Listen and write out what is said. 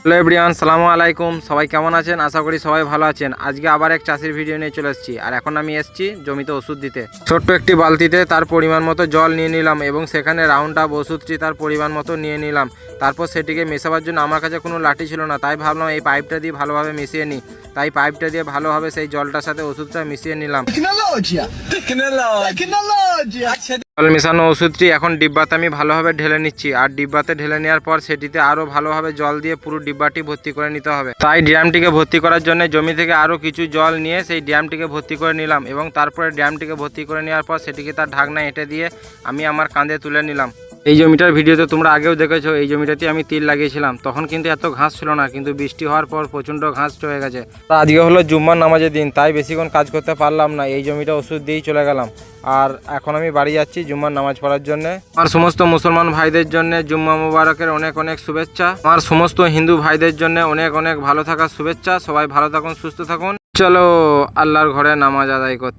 Hello everyone, সালামু আলাইকুম। সবাই কেমন আছেন? আশা করি সবাই ভালো আছেন। আজকে আবার এক চাষির ভিডিও নিয়ে চলে এসেছি। আর এখন আমি এসেছি জমিতে ওষুধ দিতে। ছোট্ট একটি বালতিতে তার পরিমাণ মতো জল নিয়ে নিলাম এবং সেখানে রাউন্ড আপ ওষুধটি তার পরিমাণ মতো নিয়ে নিলাম। তারপর সেটিকে মেশাবার জন্য আমার কাছে কোনো লাঠি ছিল না, তাই ভাবলাম এই পাইপটা দিয়ে ভালোভাবে মিশিয়ে নিই। তাই পাইপটা দিয়ে ভালোভাবে সেই জলটার সাথে ওষুধটা মিশিয়ে নিলাম। জল মেশানো ওষুধটি এখন ডিব্বাতে আমি ভালোভাবে ঢেলে নিচ্ছি। আর ডিব্বাতে ঢেলে নেওয়ার পর সেটিতে আরও ভালোভাবে জল দিয়ে পুরো ডিব্বাটি ভর্তি করে নিতে হবে। তাই ড্রামটিকে ভর্তি করার জন্য জমি থেকে আরও কিছু জল নিয়ে সেই ড্রামটিকে ভর্তি করে নিলাম এবং তারপরে ড্রামটিকে ভর্তি করে নেওয়ার পর সেটিকে তার ঢাকনা এঁটে দিয়ে আমি আমার কাঁধে তুলে নিলাম। এই জমিটার ভিডিওতে তোমরা আগেও দেখেছো, এই জমিটাতে আমি তিল লাগিয়েছিলাম। তখন কিন্তু এত ঘাস ছিল না, কিন্তু বৃষ্টি হওয়ার পর প্রচণ্ড ঘাস হয়ে গেছে। আজকে হলো জুম্মার নামাজের দিন, তাই বেশিক্ষণ কাজ করতে পারলাম না। এই জমিটা ওষুধ দিয়েই চলে গেলাম। আর এখন আমি বাড়ি যাচ্ছি জুম্মার নামাজ পড়ার জন্য। আমার সমস্ত মুসলমান ভাইদের জন্য জুম্মা মুবারকের অনেক অনেক শুভেচ্ছা। আমার সমস্ত হিন্দু ভাইদের জন্য অনেক অনেক ভালো থাকার শুভেচ্ছা। সবাই ভালো থাকুন, সুস্থ থাকুন। চলো আল্লাহর ঘরে নামাজ আদায় করতে।